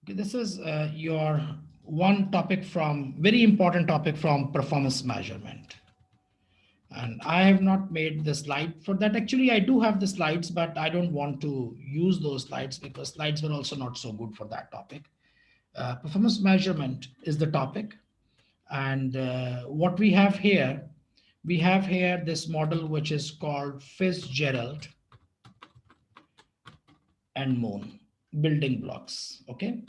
Okay, this is your one topic from very important topic from performance measurement. And I have not made the slide for that. Actually, I do have the slides, but I don't want to use those slides because slides were also not so good for that topic. Performance measurement is the topic. And what we have here this model which is called Fitzgerald and Moon building blocks. Okay,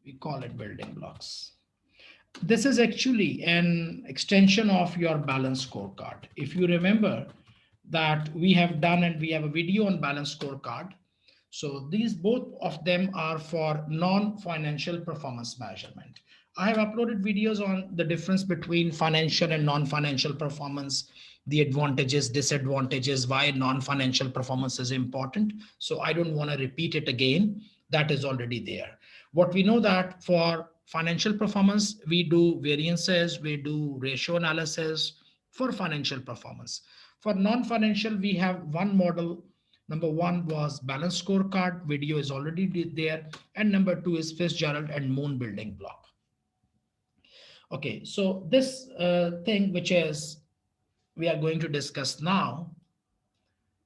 we call it building blocks. This is actually an extension of your balance scorecard. If you remember that we have done and we have a video on balance scorecard. So these both of them are for non-financial performance measurement. I have uploaded videos on the difference between financial and non-financial performance, the advantages, disadvantages, why non-financial performance is important. So I don't want to repeat it again. That is already there. What we know that for financial performance, we do variances, we do ratio analysis for financial performance. For non-financial, we have one model. Number one was balance scorecard. Video is already there. And number two is Fitzgerald and Moon building block. Okay, so this thing which is we are going to discuss now,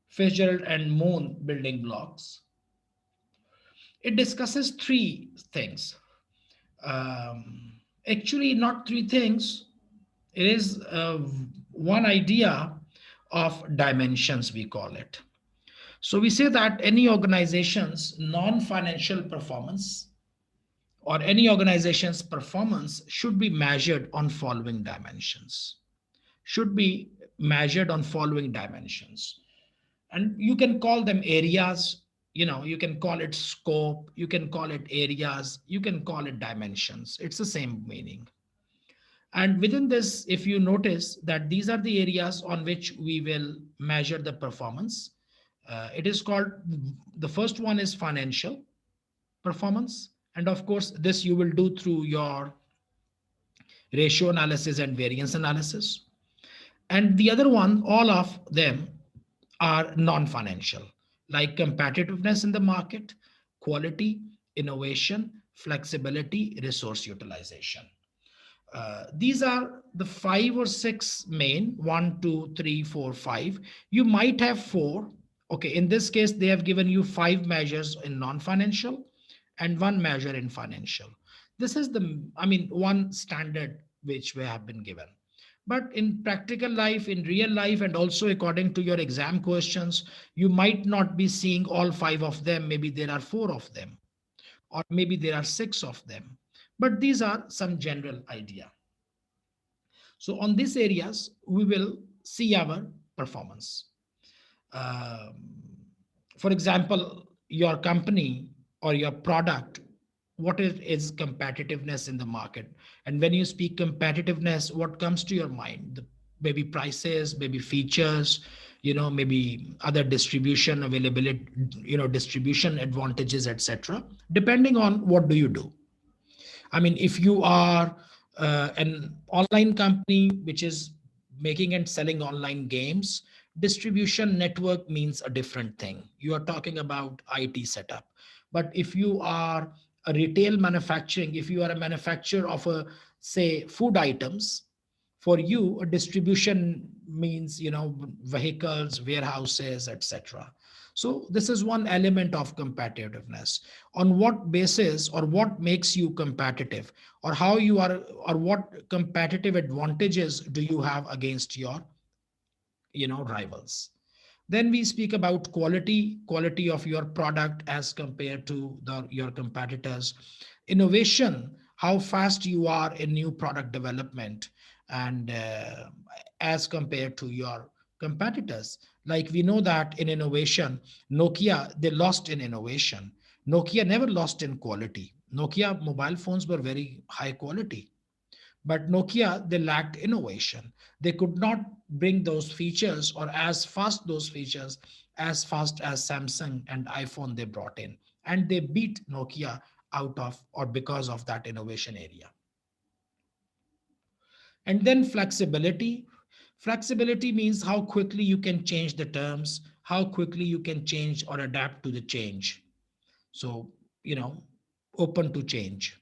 Fitzgerald and Moon building blocks. It discusses three things. Actually, not three things. It is one idea of dimensions, we call it. So we say that any organization's non-financial performance or any organization's performance should be measured on following dimensions. Should be measured on following dimensions. And you can call them areas, you can call it scope, you can call it areas, you can call it dimensions. It's the same meaning. And within this, if you notice that these are the areas on which we will measure the performance, it is called, the first one is financial performance. And of course, this you will do through your ratio analysis and variance analysis. And the other one, all of them are non-financial, like competitiveness in the market, quality, innovation, flexibility, resource utilization. These are the five or six main, one, two, three, four, five. You might have four. Okay, in this case, they have given you five measures in non-financial and one measure in financial. This is one standard which we have been given. But in practical life, in real life, and also according to your exam questions, you might not be seeing all five of them. Maybe there are four of them, or maybe there are six of them. But these are some general idea. So on these areas, we will see our performance. Um, for example, your company or your product, what is competitiveness in the market? And when you speak competitiveness, what comes to your mind? Maybe prices, maybe features, maybe other distribution availability, distribution advantages, etc. Depending on what do you do. I mean, if you are an online company which is making and selling online games, distribution network means a different thing. You are talking about IT setup. But if you are a retail manufacturing, if you are a manufacturer of say food items, for you a distribution means vehicles, warehouses, etc. So this is one element of competitiveness. On what basis or what makes you competitive, or how you are, or what competitive advantages do you have against your rivals? Then we speak about quality of your product as compared to your competitors. Innovation, how fast you are in new product development, and as compared to your competitors. Like we know that in innovation, Nokia, they lost in innovation. Nokia never lost in quality. Nokia mobile phones were very high quality, but Nokia, they lacked innovation. They could not bring those features or as fast those features as fast as Samsung and iPhone they brought in. And they beat Nokia out of or because of that innovation area. And then flexibility. Flexibility means how quickly you can change the terms, how quickly you can change or adapt to the change. So, you know, open to change.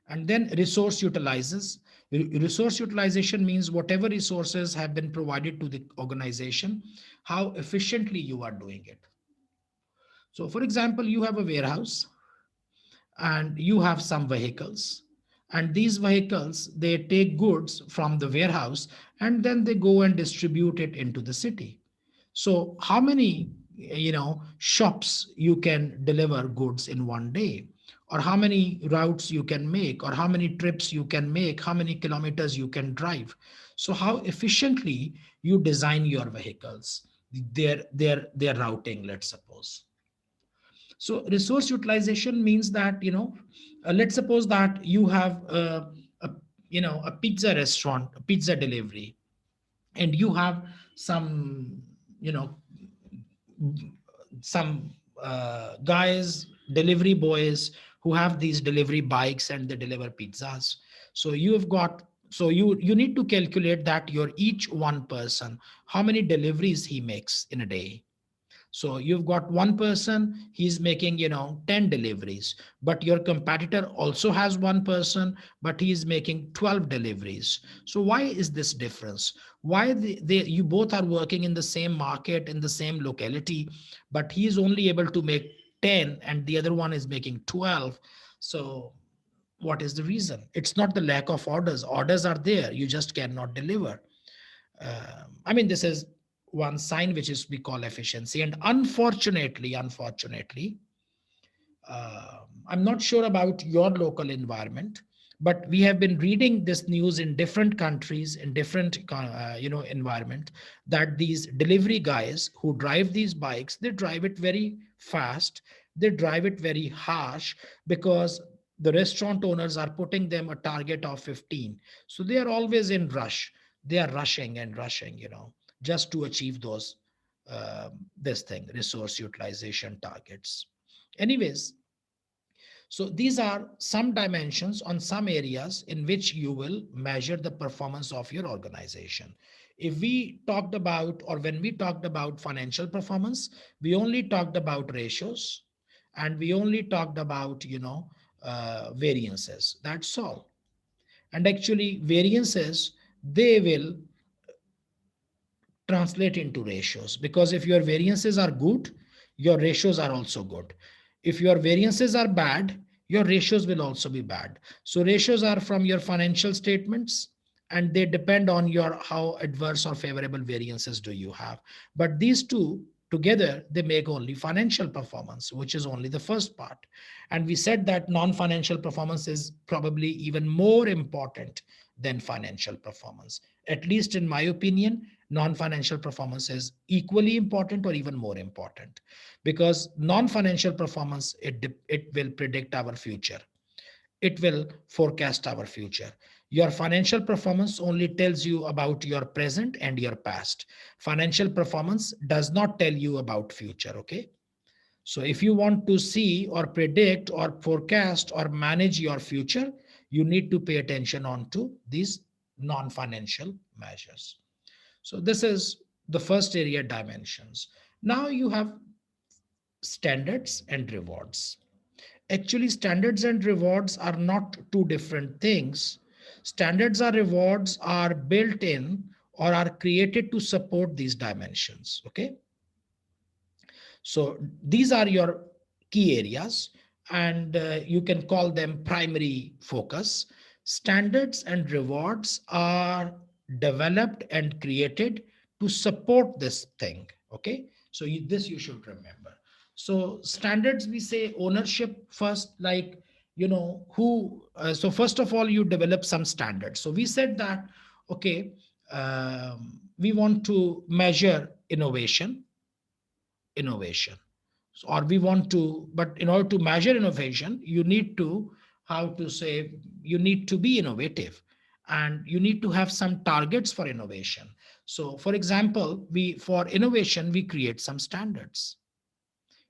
And then resource utilizes. Resource utilization means whatever resources have been provided to the organization, how efficiently you are doing it. So, for example, you have a warehouse and you have some vehicles, and these vehicles, they take goods from the warehouse and then they go and distribute it into the city. So how many shops you can deliver goods in one day, or how many routes you can make, or how many trips you can make, how many kilometers you can drive. So how efficiently you design your vehicles, their routing, let's suppose. So resource utilization means that, let's suppose that you have a a pizza restaurant, a pizza delivery, and you have some you know some guys, delivery boys, who have these delivery bikes and they deliver pizzas. So you've got, so you need to calculate that your each one person, how many deliveries he makes in a day. So you've got one person, he's making, 10 deliveries, but your competitor also has one person, but he's making 12 deliveries. So why is this difference? Why you both are working in the same market, in the same locality, but he's only able to make 10 and the other one is making 12? So what is the reason? It's not the lack of orders. Orders are there. You just cannot deliver. I mean, this is one sign which is we call efficiency. And unfortunately, I'm not sure about your local environment, but we have been reading this news in different countries, in different environment, that these delivery guys who drive these bikes, they drive it very fast, they drive it very harsh, because the restaurant owners are putting them a target of 15. So they are always in rush. They are rushing and rushing, just to achieve those this thing, resource utilization targets. Anyways, so these are some dimensions on some areas in which you will measure the performance of your organization. If we talked about, or when we talked about financial performance, we only talked about ratios, and we only talked about, variances. That's all. And actually, variances, they will translate into ratios, because if your variances are good, your ratios are also good. If your variances are bad, your ratios will also be bad. So ratios are from your financial statements, and they depend on your how adverse or favorable variances do you have. But these two together, they make only financial performance, which is only the first part. And we said that non-financial performance is probably even more important than financial performance. At least in my opinion, non-financial performance is equally important or even more important, because non-financial performance, it will predict our future, it will forecast our future. Your financial performance only tells you about your present and your past. Financial performance does not tell you about future. Okay, so if you want to see or predict or forecast or manage your future, you need to pay attention on to these non-financial measures. So this is the first area, dimensions. Now you have standards and rewards. Actually, standards and rewards are not two different things. Standards or rewards are built in or are created to support these dimensions. Okay. So these are your key areas, and you can call them primary focus. Standards and rewards are developed and created to support this thing. Okay, so this you should remember. So standards, we say ownership first, like, who. So first of all, you develop some standards. So we said that, okay, we want to measure innovation. Or we want to, but in order to measure innovation, you need to, how to say, you need to be innovative, and you need to have some targets for innovation. So for example, for innovation, we create some standards.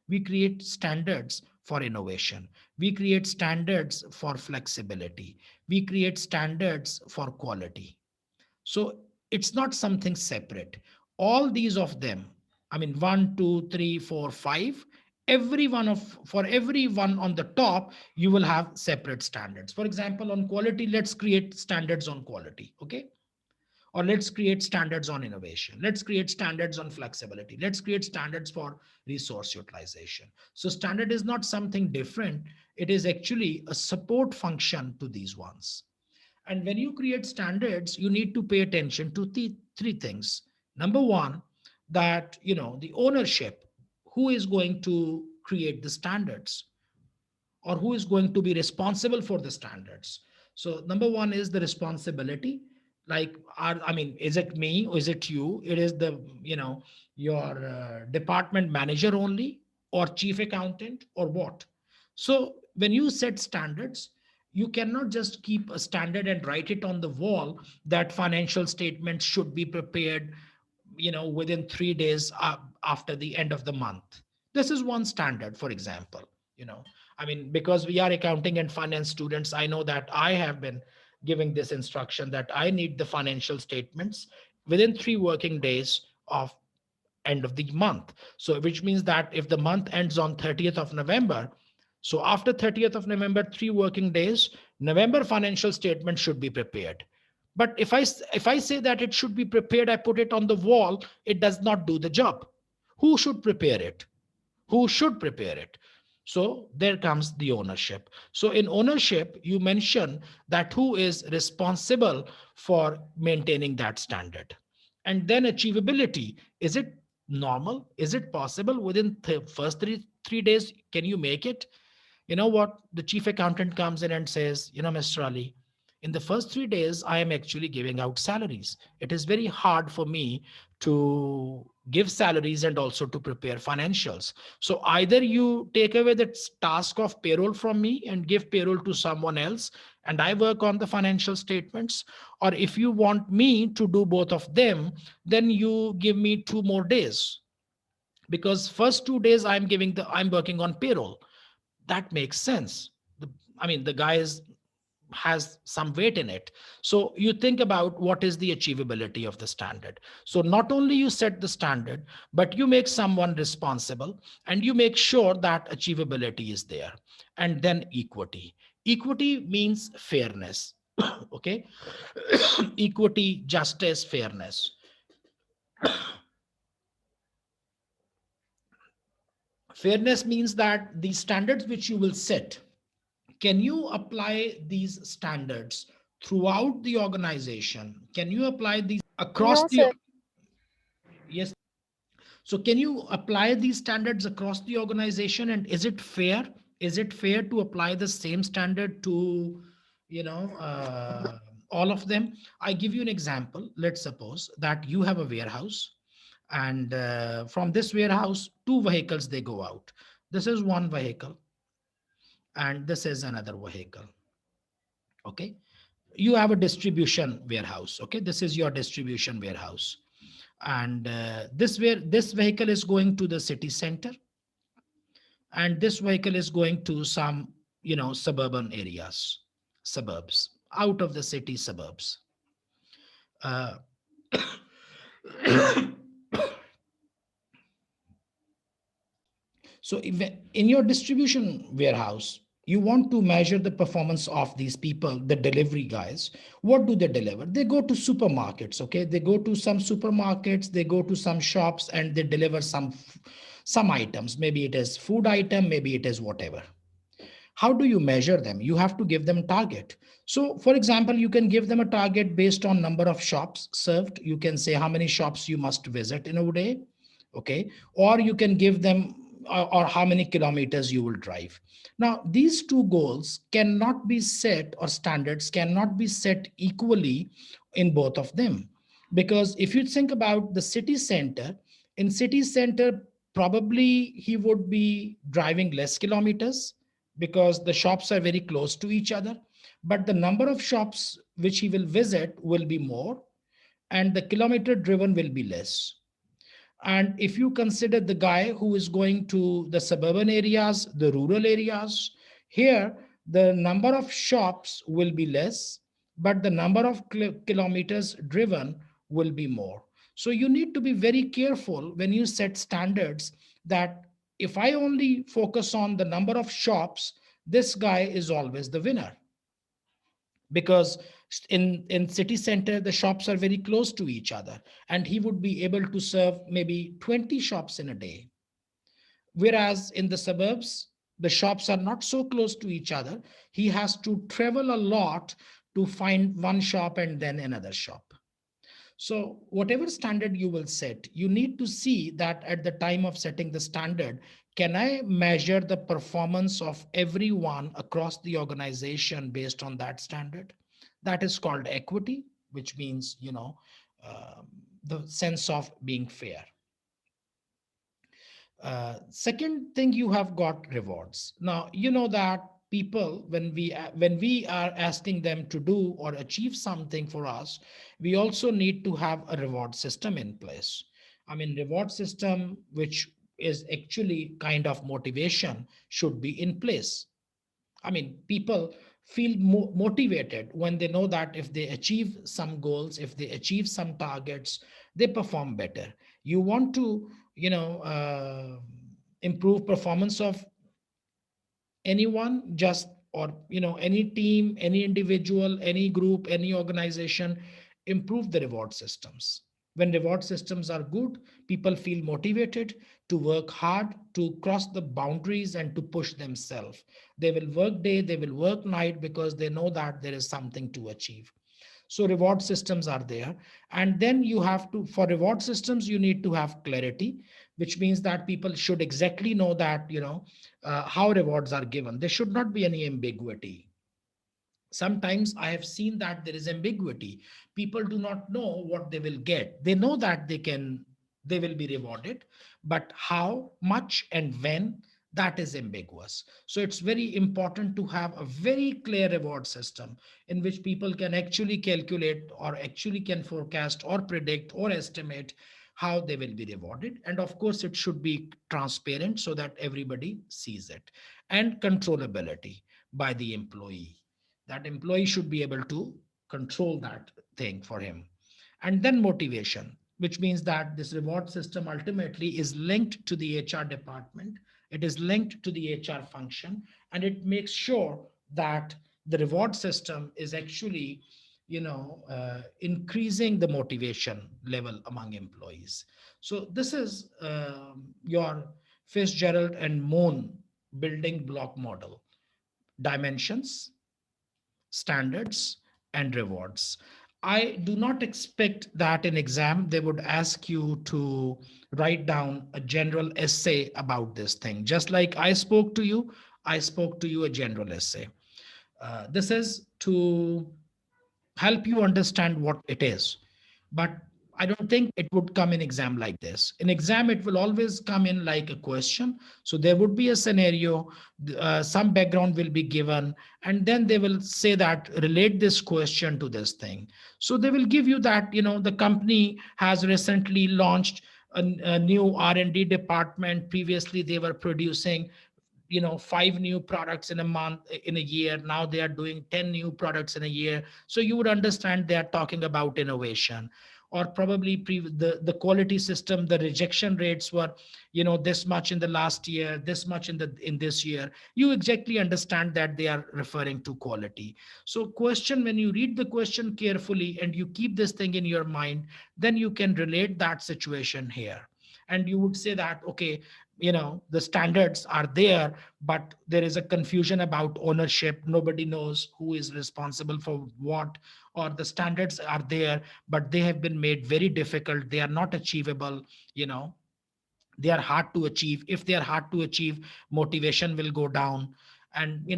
We create standards for innovation. We create standards for flexibility. We create standards for quality. So it's not something separate. All these of them, I mean, one, two, three, four, five, every one of for every one on the top, you will have separate standards. For example, on quality, let's create standards on quality. Okay. Or let's create standards on innovation, let's create standards on flexibility, let's create standards for resource utilization. So standard is not something different, it is actually a support function to these ones. And when you create standards, you need to pay attention to the three things. Number one, that the ownership, who is going to create the standards, or who is going to be responsible for the standards. So number one is the responsibility. Like, is it me or is it you? It is the, your department manager only, or chief accountant, or what? So when you set standards, you cannot just keep a standard and write it on the wall that financial statements should be prepared within 3 days after the end of the month. This is one standard, for example. you know because we are accounting and finance students, I know that I have been giving this instruction that I need the financial statements within 3 working days of end of the month. So which means that if the month ends on 30th of November, so after 30th of November, 3 working days, November financial statement should be prepared. But if I say that it should be prepared, I put it on the wall, it does not do the job. Who should prepare it? Who should prepare it? So there comes the ownership. So in ownership, you mention that who is responsible for maintaining that standard. And then achievability. Is it normal? Is it possible within the first three days? Can you make it? You know what? The chief accountant comes in and says, Mr. Ali, in the first 3 days, I am actually giving out salaries. It is very hard for me to give salaries and also to prepare financials. So either you take away the task of payroll from me and give payroll to someone else, and I work on the financial statements, or if you want me to do both of them, then you give me 2 more days, because first 2 days I'm working on payroll. That makes sense. The guy has some weight in it. So you think about what is the achievability of the standard. So not only you set the standard, but you make someone responsible, and you make sure that achievability is there. And then equity. Equity means fairness. Okay. Equity, justice, fairness. Fairness means that the standards which you will set, can you apply these standards throughout the organization? Can you apply these across No, the, sir. yes? So can you apply these standards across the organization, and is it fair? Is it fair to apply the same standard to, you know, uh, all of them? I give you an example. Let's suppose that you have a warehouse, and from this warehouse, two vehicles they go out. This is one vehicle, and this is another vehicle. Okay, you have a distribution warehouse. Okay, this is your distribution warehouse, and this vehicle is going to the city center, and this vehicle is going to some suburban areas, suburbs, out of the city suburbs. uh, So if in your distribution warehouse, you want to measure the performance of these people, the delivery guys. What do they deliver? They go to supermarkets, okay? They go to some supermarkets, they go to some shops, and they deliver some items. Maybe it is food item, maybe it is whatever. How do you measure them? You have to give them target. So for example, you can give them a target based on number of shops served. You can say how many shops you must visit in a day. Okay. Or you can give them, or how many kilometers you will drive. Now these two goals cannot be set, or standards cannot be set equally in both of them. Because if you think about the city center, in city center, probably he would be driving less kilometers, because the shops are very close to each other, but the number of shops which he will visit will be more, and the kilometer driven will be less. And if you consider the guy who is going to the suburban areas, the rural areas, here the number of shops will be less, but the number of kilometers driven will be more. So you need to be very careful when you set standards, that If I only focus on the number of shops, this guy is always the winner, because in city center the shops are very close to each other, and he would be able to serve maybe 20 shops in a day. Whereas in the suburbs, the shops are not so close to each other. He has to travel a lot to find one shop and then another shop. So, whatever standard you will set, you need to see that at the time of setting the standard, can I measure the performance of everyone across the organization based on that standard? That is called equity, which means, um, the sense of being fair. Second thing, you have got rewards. Now you know that people, when we are asking them to do or achieve something for us, we also need to have a reward system in place. I mean, reward system which is actually kind of motivation should be in place. I mean, people feel motivated when they know that if they achieve some goals, if they achieve some targets, they perform better. You want to, improve performance of anyone, just, or any team, any individual, any group, any organization, improve the reward systems. When reward systems are good, people feel motivated to work hard, to cross the boundaries and to push themselves. They will work day, they will work night, because they know that there is something to achieve. So reward systems are there. And then you have to, for reward systems, you need to have clarity, which means that people should exactly know that, how rewards are given. There should not be any ambiguity. Sometimes I have seen that there is ambiguity. People do not know what they will get. They know that they will be rewarded, but how much and when, that is ambiguous. So it's very important to have a very clear reward system in which people can actually calculate or actually can forecast or predict or estimate how they will be rewarded. And of course, it should be transparent so that everybody sees it. And controllability by the employee, that employee should be able to control that thing for him. And then motivation, which means that this reward system ultimately is linked to the HR department, it is linked to the HR function, and it makes sure that the reward system is actually, increasing the motivation level among employees. So this is your Fitzgerald and Moon building block model: dimensions, standards, and rewards. I do not expect that in exam they would ask you to write down a general essay about this thing. Just like I spoke to you a general essay. This is to help you understand what it is. But I don't think it would come in exam like this. In exam, it will always come in like a question. So there would be a scenario, some background will be given, and then they will say that relate this question to this thing. So they will give you that, the company has recently launched a new R&D department. Previously, they were producing, five new products in a month, in a year. Now they are doing 10 new products in a year. So you would understand they are talking about innovation. Or probably the quality system, the rejection rates were, this much in the last year, this much in this year. You exactly understand that they are referring to quality. So question, when you read the question carefully and you keep this thing in your mind, then you can relate that situation here. And you would say that, okay, the standards are there, but there is a confusion about ownership. Nobody knows who is responsible for what. Or the standards are there, but they have been made very difficult, they are not achievable. you know they are hard to achieve. If they are hard to achieve, motivation will go down. And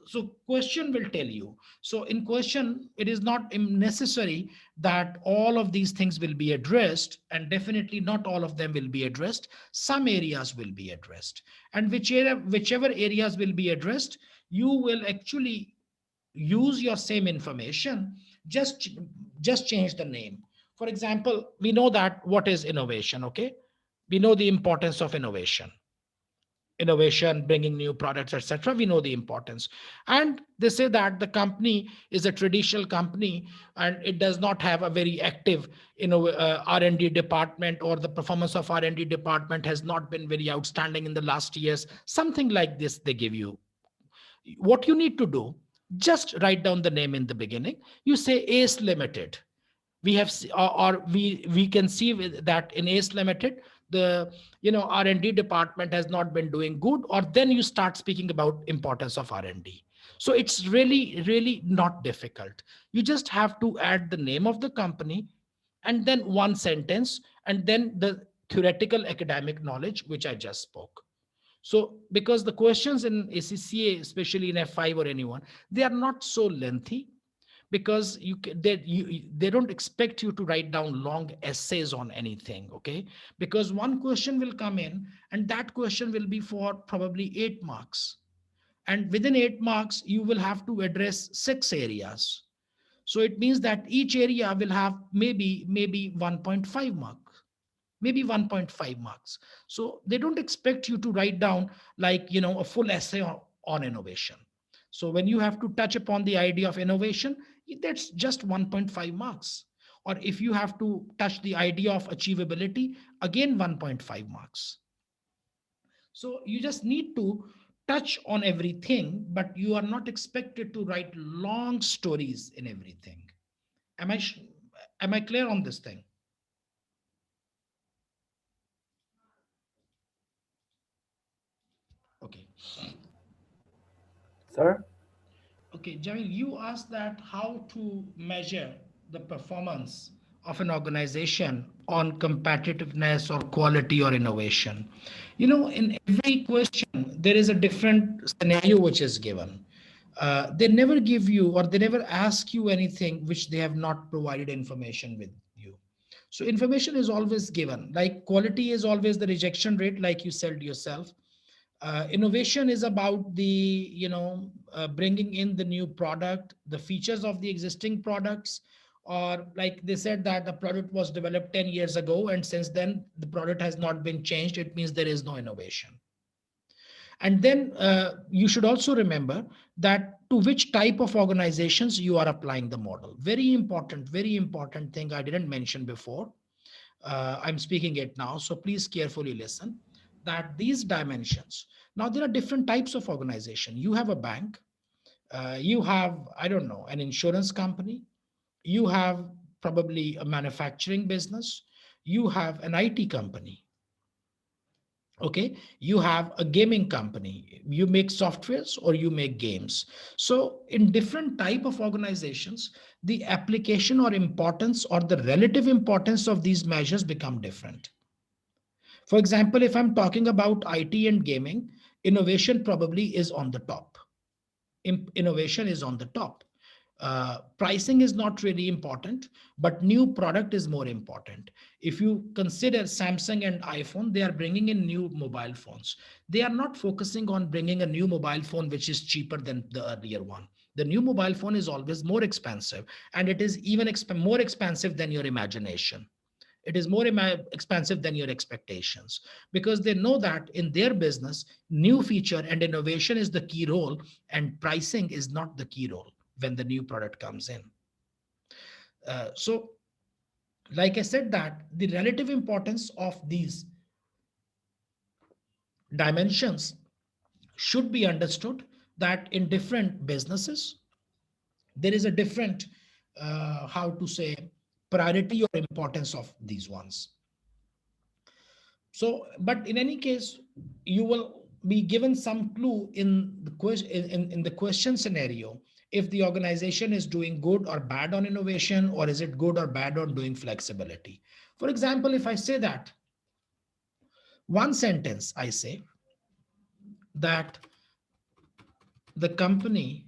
so question will tell you. So in question, it is not necessary that all of these things will be addressed, and definitely not all of them will be addressed. Some areas will be addressed, and whichever areas will be addressed, you will actually use your same information, just just change the name. For example, we know that what is innovation. Okay, we know the importance of innovation. innovation, bringing new products, etc. We know the importance. And they say that the company is a traditional company and it does not have a very active R&D department, or the performance of R&D department has not been very outstanding in the last years. Something like this they give you. What you need to do, just write down the name in the beginning. You say ACE Limited. We have or we can see that in ACE Limited, the R&D department has not been doing good, or then you start speaking about importance of R&D. So it's really not difficult. You just have to add the name of the company and then one sentence, and then the theoretical academic knowledge which I just spoke. So because the questions in ACCA, especially in F5 or anyone, they are not so lengthy, because they don't expect you to write down long essays on anything. Okay, because one question will come in and that question will be for probably 8 marks, and within 8 marks you will have to address 6 areas. So it means that each area will have maybe 1.5 mark, maybe 1.5 marks. So they don't expect you to write down like a full essay on innovation. So when you have to touch upon the idea of innovation, that's just 1.5 marks. Or if you have to touch the idea of achievability, again 1.5 marks. So you just need to touch on everything, but you are not expected to write long stories in everything. Am I am I clear on this thing? Okay. Sir? Okay, Jamil, you asked that how to measure the performance of an organization on competitiveness or quality or innovation. In every question, there is a different scenario which is given. They never give you, or they never ask you anything which they have not provided information with you. So information is always given. Like quality is always the rejection rate, like you said yourself. Innovation is about the bringing in the new product, the features of the existing products, or like they said that the product was developed 10 years ago and since then the product has not been changed, it means there is no innovation. And then you should also remember that to which type of organizations you are applying the model. Very important thing I didn't mention before. I'm speaking it now, so please carefully listen that these dimensions. Now, there are different types of organization. You have a bank, you have, I don't know, an insurance company, you have probably a manufacturing business, you have an IT company. Okay, you have a gaming company, you make softwares or you make games. So in different type of organizations, the application or importance or the relative importance of these measures become different. For example, if I'm talking about IT and gaming, innovation probably is on the top. Innovation is on the top. Pricing is not really important, but new product is more important. If you consider Samsung and iPhone, they are bringing in new mobile phones. They are not focusing on bringing a new mobile phone which is cheaper than the earlier one. The new mobile phone is always more expensive, and it is even more expensive than your imagination. It is more expensive than your expectations, because they know that in their business, new feature and innovation is the key role, and pricing is not the key role when the new product comes in. So, like I said, that the relative importance of these dimensions should be understood, that in different businesses, there is a different, how to say, priority or importance of these ones. So, but in any case, you will be given some clue in the question, in the question scenario, if the organization is doing good or bad on innovation, or is it good or bad on doing flexibility. For example, if I say that one sentence, I say that the company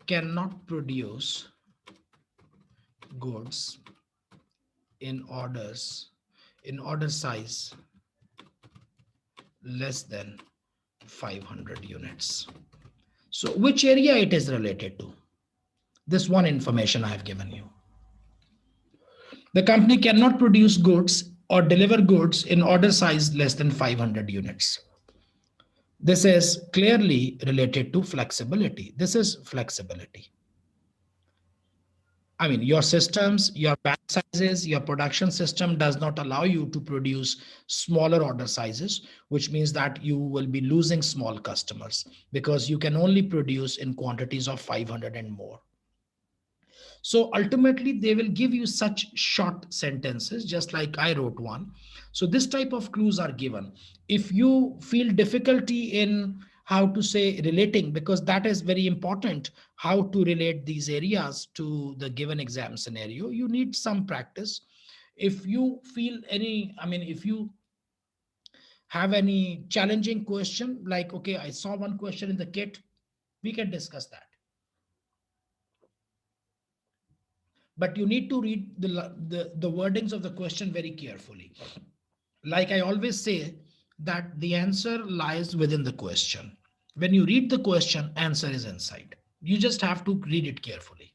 cannot produce goods in order size less than 500 units. So which area it is related to? This one information I have given you. The company cannot produce goods or deliver goods in order size less than 500 units. This is clearly related to flexibility. This is flexibility. I mean, your systems, your batch sizes, your production system does not allow you to produce smaller order sizes, which means that you will be losing small customers because you can only produce in quantities of 500 and more. So ultimately, they will give you such short sentences, just like I wrote one. So this type of clues are given. If you feel difficulty in how to say relating, because that is very important, how to relate these areas to the given exam scenario, you need some practice. If you feel any, I mean, if you have any challenging question, like, okay, I saw one question in the kit, we can discuss that. But you need to read the wordings of the question very carefully. Like I always say, that the answer lies within the question. When you read the question, answer is inside. You just have to read it carefully.